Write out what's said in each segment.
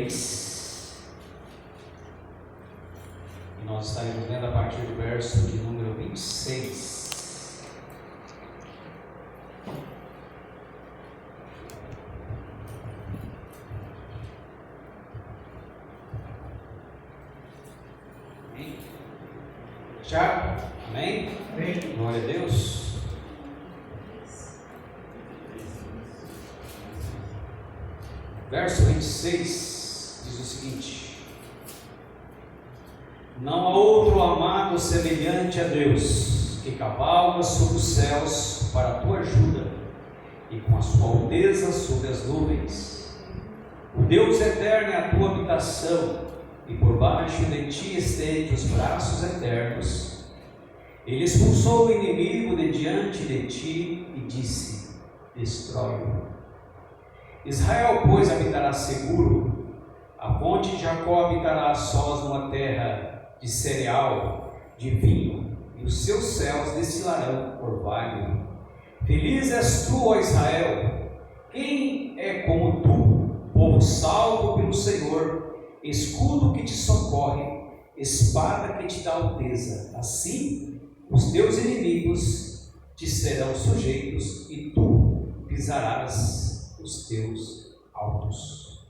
3. E nós estaremos lendo a partir do verso de número 26. Amém? Já? Amém? Amém. Glória a Deus. Verso 26 diz o seguinte: não há outro amado semelhante a Deus, que cavalga sobre os céus para a tua ajuda, e com a sua alteza sobre as nuvens. O Deus eterno é a tua habitação, e por baixo de ti estende os braços eternos. Ele expulsou o inimigo de diante de ti e disse: destrói-o. Israel, pois, habitará seguro, a fonte de Jacó habitará a sós numa terra de cereal, de vinho, e os seus céus destilarão orvalho. Feliz és tu, ó Israel! Quem é como tu, povo salvo pelo Senhor, escudo que te socorre, espada que te dá alteza? Assim, os teus inimigos te serão sujeitos, e tu pisarás os teus altos.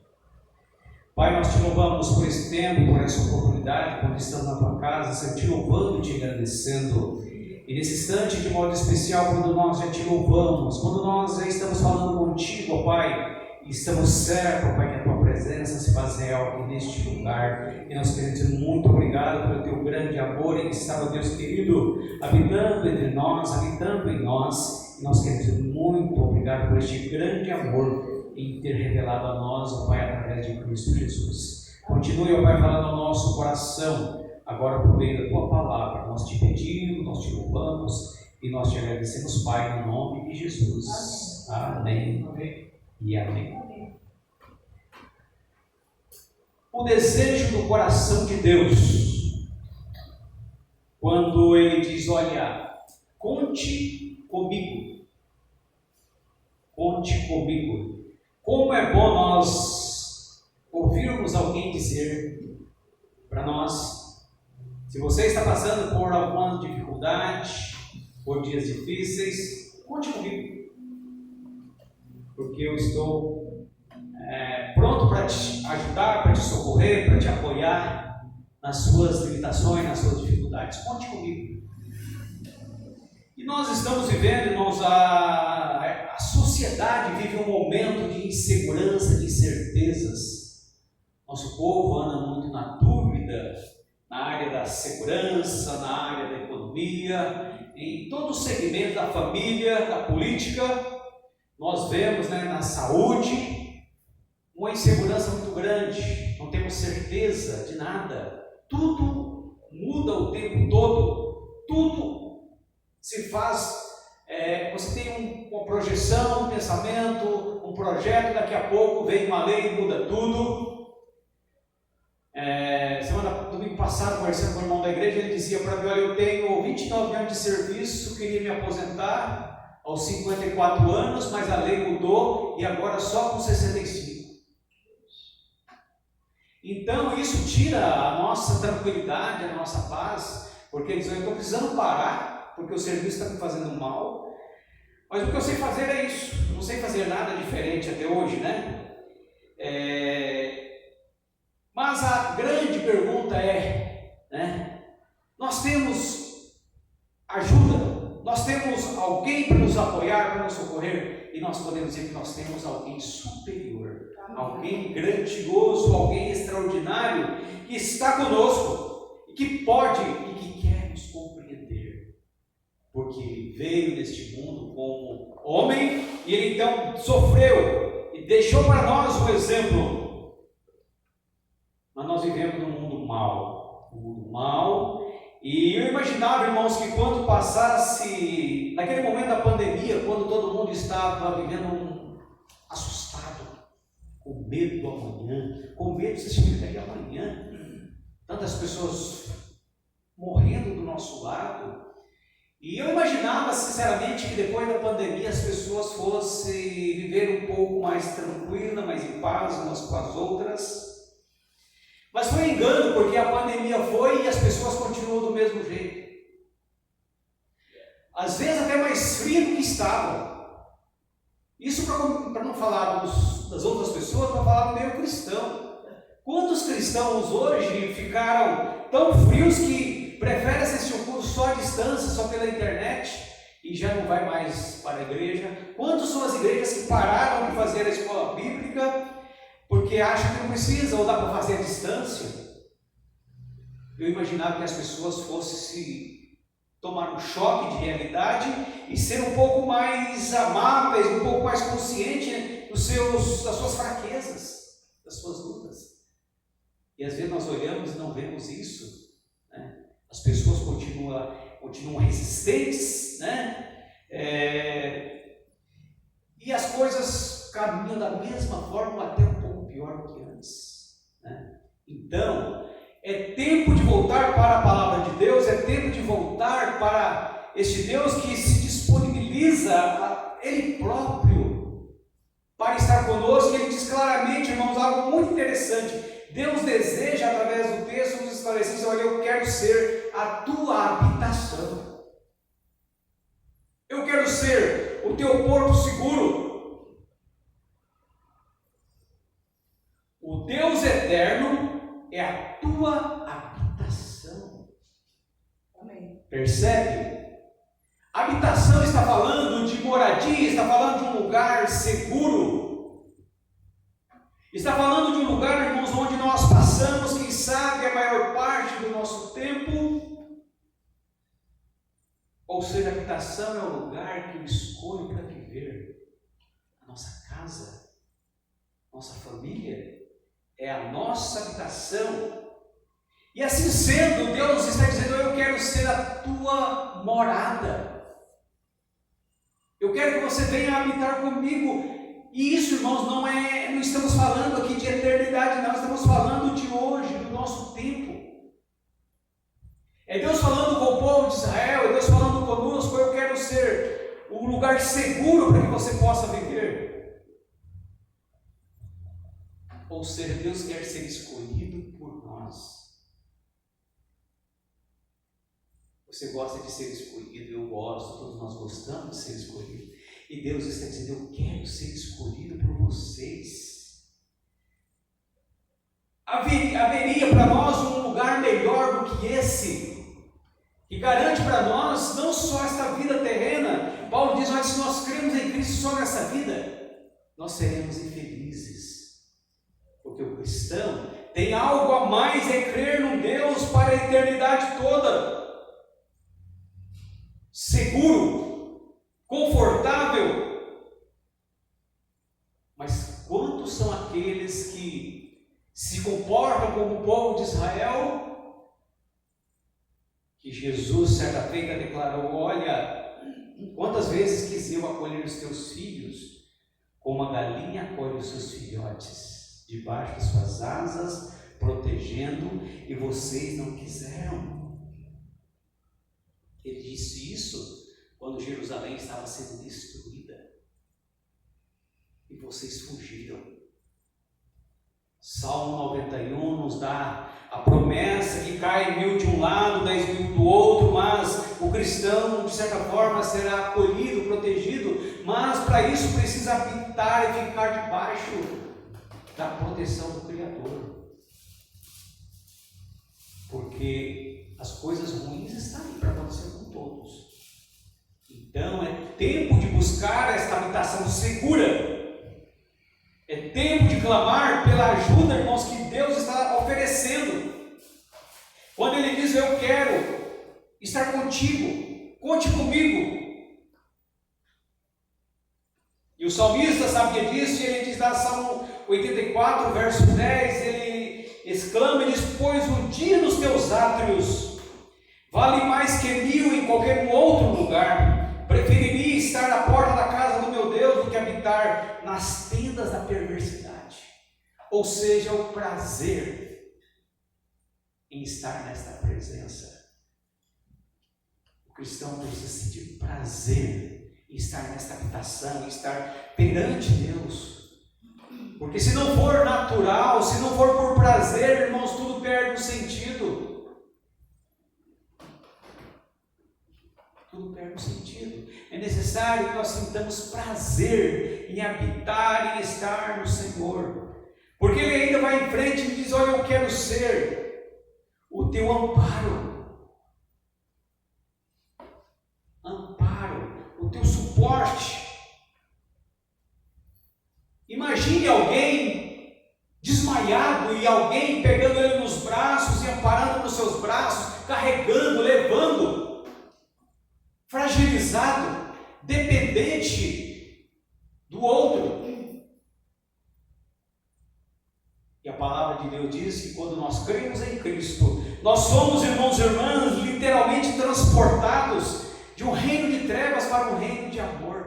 Pai, nós te louvamos por esse tempo, por essa oportunidade, quando estamos na tua casa, sempre te louvando e te agradecendo. E nesse instante, de modo especial, quando nós já te louvamos, quando nós já estamos falando contigo, ó Pai, e estamos certos, ó Pai, que a tua presença se faz real aqui neste lugar. E nós queremos dizer muito obrigado pelo teu grande amor em que está, ó Deus querido, habitando entre nós, habitando em nós. E nós queremos dizer muito obrigado por este grande amor em ter revelado a nós, ó Pai, através de Cristo Jesus. Continue, ó Pai, falando ao nosso coração, agora por meio da tua palavra. Nós te pedimos, nós te louvamos e nós te agradecemos, Pai, no nome de Jesus. Amém. Amém. E amém. O desejo do coração de Deus, quando Ele diz: olha, conte comigo, conte comigo. Como é bom nós ouvirmos alguém dizer para nós: se você está passando por alguma dificuldade, por dias difíceis, conte comigo, porque eu estou pronto para te ajudar, para te socorrer, para te apoiar nas suas limitações, nas suas dificuldades. Conte comigo. E nós estamos vivendo, irmãos, a sociedade vive um momento de insegurança, de incertezas. Nosso povo anda muito na dúvida, na área da segurança, na área da economia, em todo o segmento da família, da política. Nós vemos, na saúde, uma insegurança muito grande, não temos certeza de nada, tudo muda o tempo todo, tudo se faz, você tem uma projeção, um pensamento, um projeto, daqui a pouco vem uma lei e muda tudo. Domingo passado, conversando com o irmão da igreja, ele dizia para mim: olha, eu tenho 29 anos de serviço, queria me aposentar aos 54 anos, mas a lei mudou e agora só com 65. Então isso tira a nossa tranquilidade, a nossa paz, porque eles dizem: eu estou precisando parar, porque o serviço está me fazendo mal, mas o que eu sei fazer é isso, eu não sei fazer nada diferente até hoje, Mas a grande pergunta nós temos ajuda, nós temos alguém para nos apoiar, para nos socorrer, e nós podemos dizer que nós temos alguém superior, alguém grandioso, alguém extraordinário, que está conosco, e que pode e que quer nos compreender, porque Ele veio neste mundo como homem, e Ele então sofreu, e deixou para nós um exemplo. Mas nós vivemos num mundo mau, e eu imaginava, irmãos, que quando passasse, naquele momento da pandemia, quando todo mundo estava vivendo assustado, com medo do amanhã, com medo de se chegar amanhã, tantas pessoas morrendo do nosso lado, e eu imaginava sinceramente que depois da pandemia as pessoas fossem viver um pouco mais tranquilas, mais em paz umas com as outras, engano, porque a pandemia foi e as pessoas continuam do mesmo jeito. Às vezes até mais frio do que estavam. Isso para não falar das outras pessoas, para falar do meio cristão. Quantos cristãos hoje ficaram tão frios que preferem assistir o culto só à distância, só pela internet, e já não vai mais para a igreja? Quantos são as igrejas que pararam de fazer a escola bíblica porque acham que não precisa ou dá para fazer à distância? Eu imaginava que as pessoas fossem se tomar um choque de realidade e ser um pouco mais amáveis, um pouco mais conscientes das suas fraquezas, das suas lutas. E às vezes nós olhamos e não vemos isso, né? As pessoas continuam resistentes, né? E as coisas caminham da mesma forma, até um pouco pior do que antes, né? Então, é tempo de voltar para a palavra de Deus, é tempo de voltar para este Deus que se disponibiliza a Ele próprio para estar conosco. Ele diz claramente, irmãos, algo muito interessante. Deus deseja, através do texto, nos esclarecer: olha, eu quero ser a tua habitação. Eu quero ser o teu porto seguro. O Deus eterno é a tua habitação. Amém. Percebe? Habitação está falando de moradia, está falando de um lugar seguro. Está falando de um lugar, irmãos, onde nós passamos, quem sabe, a maior parte do nosso tempo. Ou seja, a habitação é o lugar que eu escolho para viver. A nossa casa, nossa família, é a nossa habitação. E assim sendo, Deus está dizendo: eu quero ser a tua morada. Eu quero que você venha habitar comigo. E isso, irmãos, não estamos falando aqui de eternidade, não, estamos falando de hoje, do nosso tempo. É Deus falando com o povo de Israel, é Deus falando conosco: eu quero ser um lugar seguro para que você possa viver. Ou seja, Deus quer ser escolhido por nós. Você gosta de ser escolhido, eu gosto, todos nós gostamos de ser escolhidos. E Deus está dizendo: eu quero ser escolhido por vocês. Haveria para nós um lugar melhor do que esse, que garante para nós não só esta vida terrena. Paulo diz: olha, se nós cremos em Cristo só nessa vida, nós seremos infelizes. Porque o cristão tem algo a mais, é crer num Deus para a eternidade toda. Seguro, confortável. Mas quantos são aqueles que se comportam como o povo de Israel, que Jesus certa feita declarou: olha, quantas vezes quis eu acolher os teus filhos, como a galinha acolhe os seus filhotes, debaixo de suas asas, protegendo, e vocês não quiseram. Ele disse isso quando Jerusalém estava sendo destruída, e vocês fugiram. Salmo 91 nos dá a promessa que cai 1000 de um lado, 10.000 do outro, mas o cristão, de certa forma, será acolhido, protegido, mas para isso precisa habitar e ficar debaixo da proteção do Criador. Porque as coisas ruins estão aí para acontecer com todos. Então é tempo de buscar esta habitação segura. É tempo de clamar pela ajuda, irmãos, que Deus está oferecendo. Quando Ele diz: eu quero estar contigo, conte comigo. E o salmista sabia disso, e ele diz lá, Salmo 84, verso 10, ele exclama e diz: pois o dia nos teus átrios vale mais que 1000 em qualquer outro lugar. Preferiria estar na porta da casa do meu Deus do que habitar nas tendas da perversidade. Ou seja, o prazer em estar nesta presença. O cristão precisa sentir prazer em estar nesta habitação, em estar perante Deus. Porque se não for natural, se não for por prazer, irmãos, tudo perde o sentido. Tudo perde o sentido. É necessário que nós sintamos prazer em habitar e estar no Senhor. Porque Ele ainda vai em frente e diz: olha, eu quero ser o teu amparo. Amparo, o teu suporte. Imagine alguém desmaiado e alguém pegando ele nos braços e amparando nos seus braços, carregando, levando, fragilizado, dependente do outro. E a palavra de Deus diz que quando nós cremos em Cristo, nós somos, irmãos e irmãs, literalmente transportados de um reino de trevas para um reino de amor.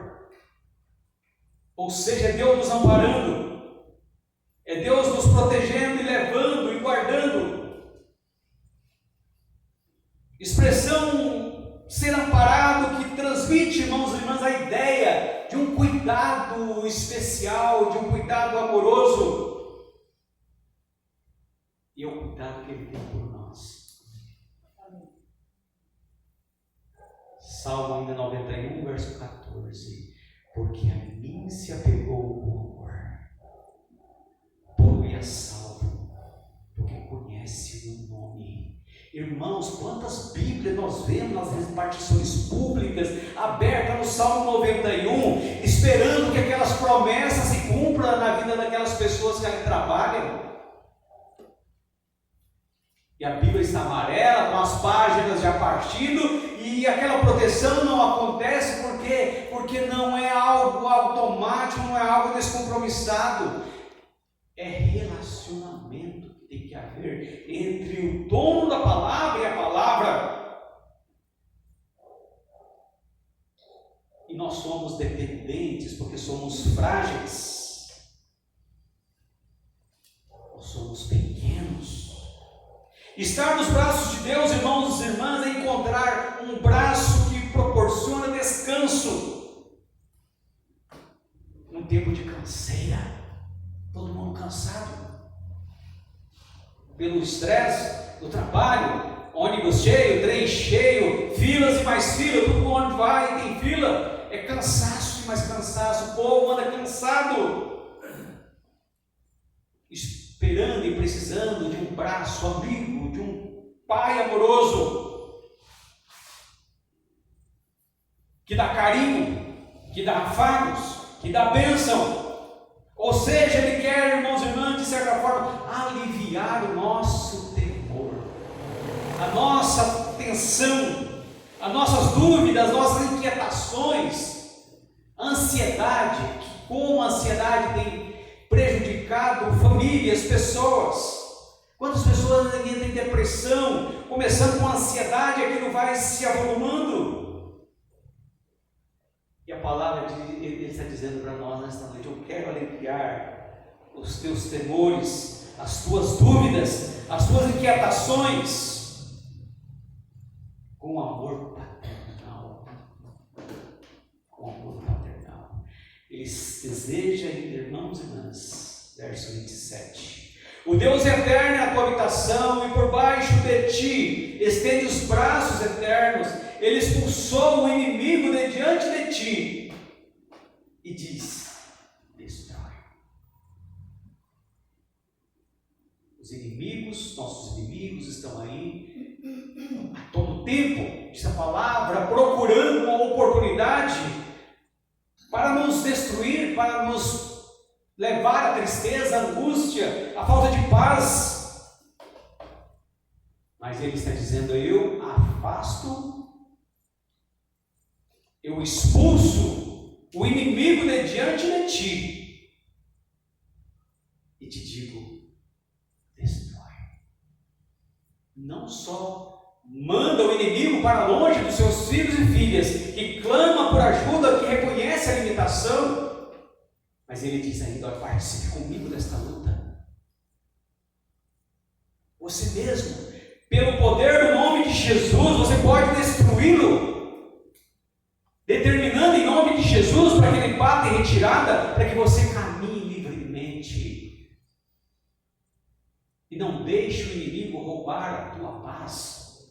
Ou seja, é Deus nos amparando, é Deus nos protegendo e levando e guardando. Expressão ser amparado que transmite, irmãos e irmãs, a ideia de um cuidado especial, de um cuidado amoroso. E é o cuidado que Ele tem por nós. Salmo ainda 91, verso 14. Porque a mim se apegou com amor, pô-lo-me a salvo, porque conhece o meu nome. Irmãos, quantas Bíblias nós vemos nas repartições públicas, abertas no Salmo 91, esperando que aquelas promessas se cumpram na vida daquelas pessoas que ali trabalham. E a Bíblia está amarela, com as páginas já partindo, e aquela proteção não acontece porque não é algo automático, não é algo descompromissado. É relacionamento que tem que haver entre o dono da palavra e a palavra. E nós somos dependentes porque somos frágeis. Nós somos pequenos. Estar nos braços de Deus, irmãos e irmãs, é encontrar um braço que proporciona descanso. Um tempo de canseira, todo mundo cansado, pelo estresse do trabalho, ônibus cheio, trem cheio, filas e mais filas, tudo onde vai tem fila, é cansaço e mais cansaço, o povo anda cansado, esperando e precisando de um braço amigo, de um pai amoroso, que dá carinho, que dá afagos, que dá bênção. Ou seja, Ele quer, irmãos e irmãs, de certa forma, aliviar o nosso temor, a nossa tensão, as nossas dúvidas, as nossas inquietações, a ansiedade, que como a ansiedade tem prejudicado famílias, pessoas. Quantas pessoas entram em depressão, começando com ansiedade, aquilo vai se avolumando. E a palavra Ele está dizendo para nós nesta noite: eu quero aliviar os teus temores, as tuas dúvidas, as tuas inquietações, com amor paternal. Com amor paternal. Ele deseja, irmãos e irmãs, verso 27. O Deus eterno é a tua habitação, e por baixo de ti estende os braços eternos. Ele expulsou o inimigo de diante de ti e diz: destrói. Os inimigos, nossos inimigos estão aí a todo tempo, diz a palavra, procurando uma oportunidade para nos destruir, para nos levar à tristeza, à angústia, à falta de paz. Mas Ele está dizendo: eu afasto, eu expulso o inimigo de diante de ti e te digo: destrói. Não só manda o inimigo para longe dos seus filhos e filhas, que clama por ajuda, que reconhece a limitação, mas Ele diz ainda: participe comigo desta luta. Você mesmo, pelo poder do nome de Jesus, você pode destruí-lo, determinando em nome de Jesus para que Ele bata em retirada, para que você caminhe livremente. E não deixe o inimigo roubar a tua paz.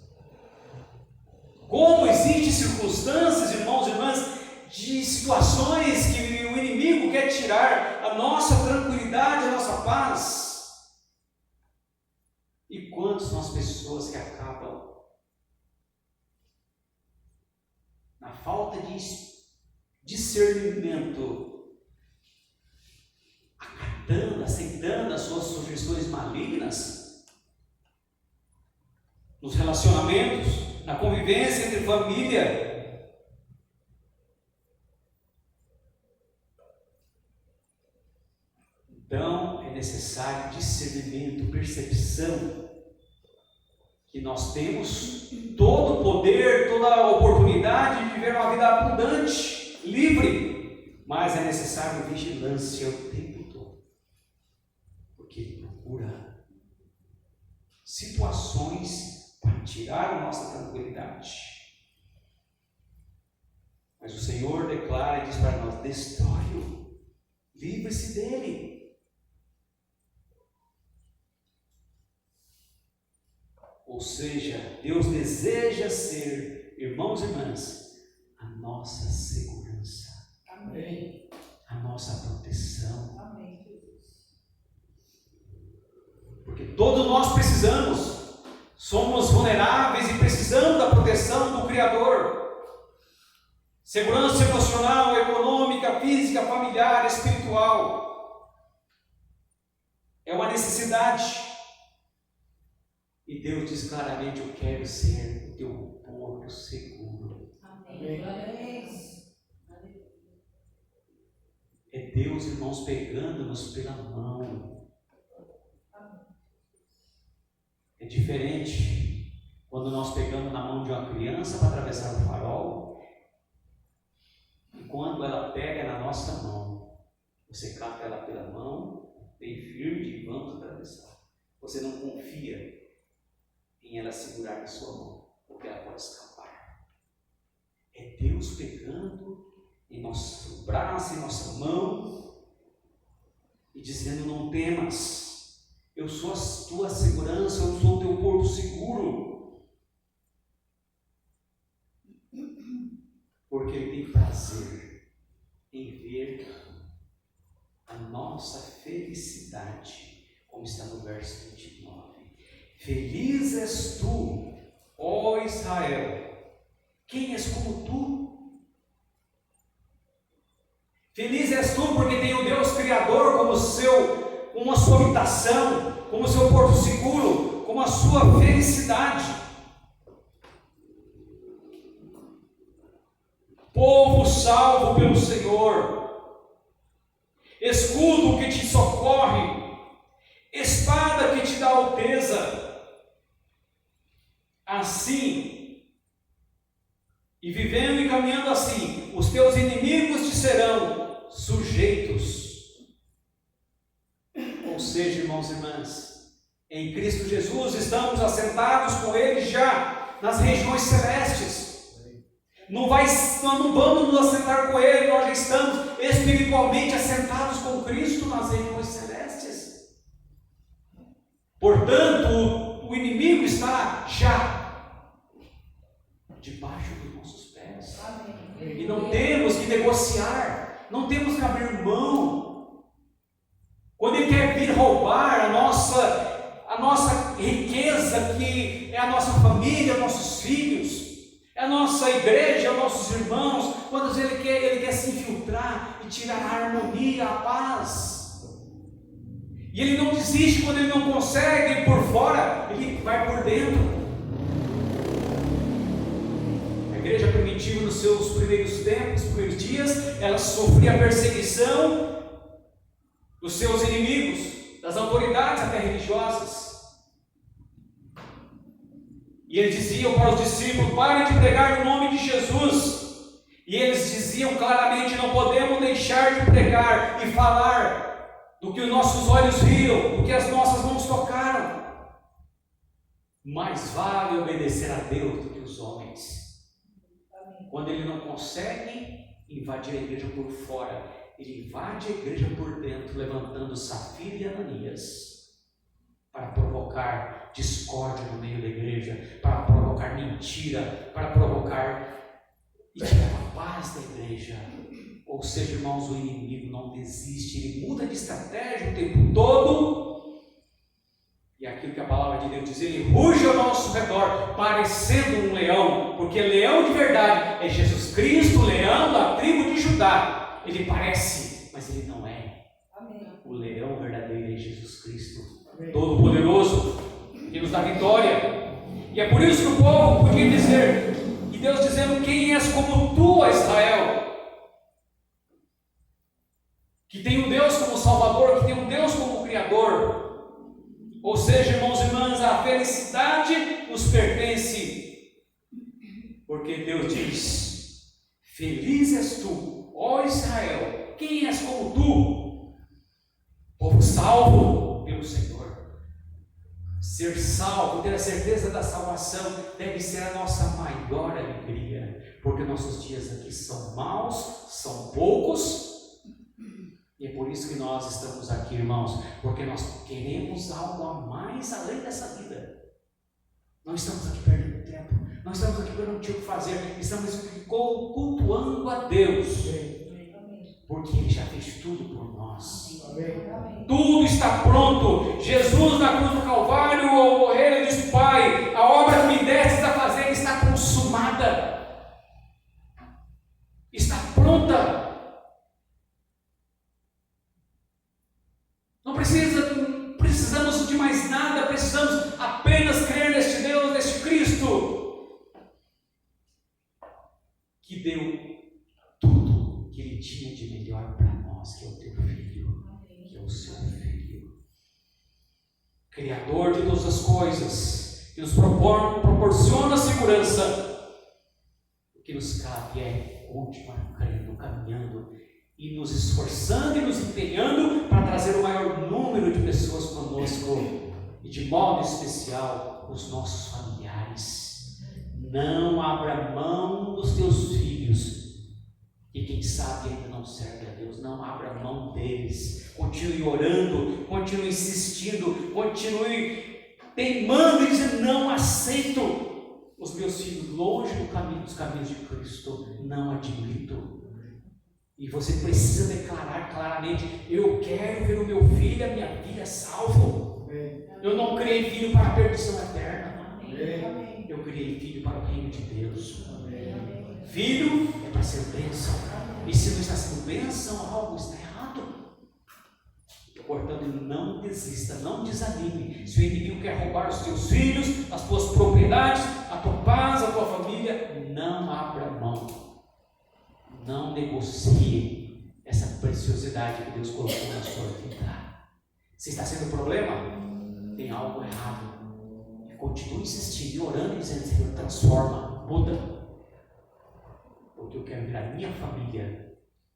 Como existem circunstâncias, irmãos e irmãs, de situações que o inimigo quer tirar a nossa tranquilidade, a nossa paz. E quantas são as pessoas que acabam na falta de discernimento, acatando, aceitando as suas sugestões malignas nos relacionamentos, na convivência entre família. Então é necessário discernimento, percepção, que nós temos todo o poder, toda a oportunidade de viver uma vida abundante, livre, mas é necessário vigilância o tempo todo, porque ele procura situações para tirar a nossa tranquilidade. Mas o Senhor declara e diz para nós: destrói-o, livre-se dele. Ou seja, Deus deseja ser, irmãos e irmãs, a nossa segurança. Amém. A nossa proteção. Amém, Jesus. Porque todos nós precisamos, somos vulneráveis e precisamos da proteção do Criador. Segurança emocional, econômica, física, familiar, espiritual. É uma necessidade. E Deus diz claramente: eu quero ser o teu porto seguro. Amém. É Deus, irmãos, pegando-nos pela mão. É diferente quando nós pegamos na mão de uma criança para atravessar o farol, e quando ela pega na nossa mão, você capta ela pela mão, bem firme, e vamos atravessar. Você não confia em ela segurar na sua mão, porque ela pode escapar. É Deus pegando em nosso braço, em nossa mão, e dizendo: não temas, eu sou a tua segurança, eu sou o teu porto seguro. Porque Ele tem prazer em ver a nossa felicidade, como está no verso 29. Feliz és tu, ó Israel, quem és como tu? Feliz és tu porque tem o Deus Criador como a sua habitação, como o seu porto seguro, como a sua felicidade. Povo salvo pelo Senhor, escudo que te socorre, espada que te dá alteza. Assim, e vivendo e caminhando assim, os teus inimigos te serão sujeitos. Ou seja, irmãos e irmãs, em Cristo Jesus estamos assentados com Ele já nas regiões celestes. Nós não vamos nos assentar com Ele, nós já estamos espiritualmente assentados com Cristo nas regiões celestes. Portanto, o inimigo está já debaixo dos nossos pés. Amém. E não temos que negociar, não temos que abrir mão. Quando ele quer vir roubar a nossa riqueza, que é a nossa família, nossos filhos, é a nossa igreja, nossos irmãos, quando ele quer se infiltrar e tirar a harmonia, a paz. E ele não desiste quando ele não consegue por fora, ele vai por dentro. A igreja primitiva, nos seus primeiros tempos, primeiros dias, ela sofria a perseguição dos seus inimigos, das autoridades até religiosas. E eles diziam para os discípulos: parem de pregar no nome de Jesus. E eles diziam claramente: não podemos deixar de pregar e falar do que os nossos olhos viram, do que as nossas mãos tocaram. Mais vale obedecer a Deus do que os homens. Quando ele não consegue invadir a igreja por fora, ele invade a igreja por dentro, levantando Safira e Ananias para provocar provocar discórdia no meio da igreja, para provocar mentira, para provocar e tirar a paz da igreja. Ou seja, irmãos, o inimigo não desiste, ele muda de estratégia o tempo todo. E aquilo que a palavra de Deus diz, ele ruge ao nosso redor, parecendo um leão, porque leão de verdade é Jesus Cristo, leão da tribo de Judá. Ele parece, mas ele não é. Amém. O leão verdadeiro é Jesus Cristo, Todo-Poderoso, que nos dá vitória. E é por isso que o povo podia dizer, e Deus dizendo: quem és como tu, ó Israel? Que tem um Deus como Salvador, que tem um Deus como Criador. Ou seja, irmãos e irmãs, a felicidade nos pertence, porque Deus diz: feliz és tu, ó Israel, quem és como tu? Povo salvo pelo Senhor. Ser salvo, ter a certeza da salvação, deve ser a nossa maior alegria, porque nossos dias aqui são maus, são poucos. E é por isso que nós estamos aqui, irmãos, porque nós queremos algo a mais além dessa vida. Não estamos aqui perdendo tempo, não estamos aqui porque não tinha o que fazer, estamos cultuando a Deus, porque Ele já fez tudo por nós. Tudo está pronto. Jesus na cruz do Calvário, ao morrer, ele disse: Pai, a obra que me destes a fazer está consumada, está pronta. Não precisamos de mais nada, precisamos apenas crer neste Deus, neste Cristo, que deu tudo que Ele tinha de melhor para nós, que é o teu Filho, que é o seu Filho, Criador de todas as coisas, que nos proporciona segurança. O que nos cabe é continuar crendo, caminhando, e nos esforçando e nos empenhando para trazer o maior número de pessoas conosco, e de modo especial os nossos familiares. Não abra mão dos teus filhos, e quem sabe ainda não serve a Deus, não abra mão deles. Continue orando, continue insistindo, continue teimando e dizendo: não aceito os meus filhos longe dos caminhos de Cristo, não admito. E você precisa declarar claramente: eu quero ver o meu filho, a minha filha salvo. Eu não criei filho para a perdição eterna. Eu criei filho para o reino de Deus. Filho é para ser bênção. E se não está sendo bênção, algo está errado. Portanto, não desista, não desanime. Se o inimigo quer roubar os teus filhos, as tuas propriedades, a tua paz, a tua família, não abra mão. Não negocie essa preciosidade que Deus colocou na sua vida. Se está sendo um problema, tem algo errado. Continue insistindo e orando e dizendo: Senhor, transforma, muda. Porque eu quero ver a minha família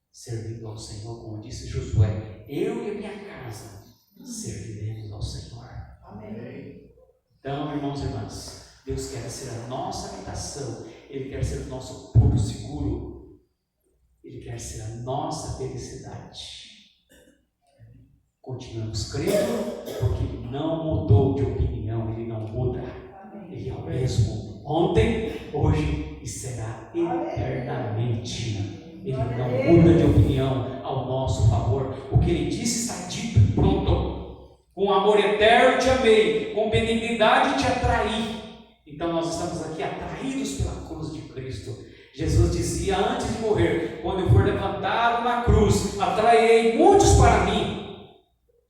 servindo ao Senhor, como disse Josué: eu e a minha casa serviremos ao Senhor. Amém. Então, irmãos e irmãs, Deus quer ser a nossa habitação, Ele quer ser o nosso porto seguro. Ele quer ser a nossa felicidade. Continuamos crendo, porque Ele não mudou de opinião, Ele não muda. Ele é o mesmo ontem, hoje e será eternamente. Ele não muda de opinião ao nosso favor. O que Ele disse está dito e pronto. Com amor eterno te amei, com benignidade te atraí. Então nós estamos aqui atraídos pela cruz de Cristo. Jesus dizia antes de morrer: quando eu for levantado na cruz, atrairei muitos para mim.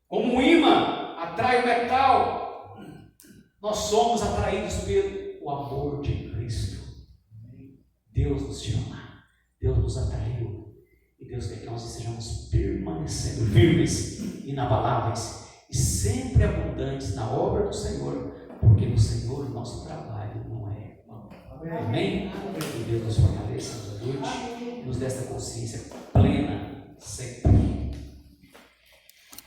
Como um imã atrai o metal, nós somos atraídos pelo amor de Cristo. Deus nos chama, Deus nos atraiu, e Deus quer que nós estejamos permanecendo firmes, inabaláveis e sempre abundantes na obra do Senhor, porque no Senhor o nosso trabalho não é. Amém? Que Deus nos fortaleça, nos ajude, nos dê esta consciência plena, sempre.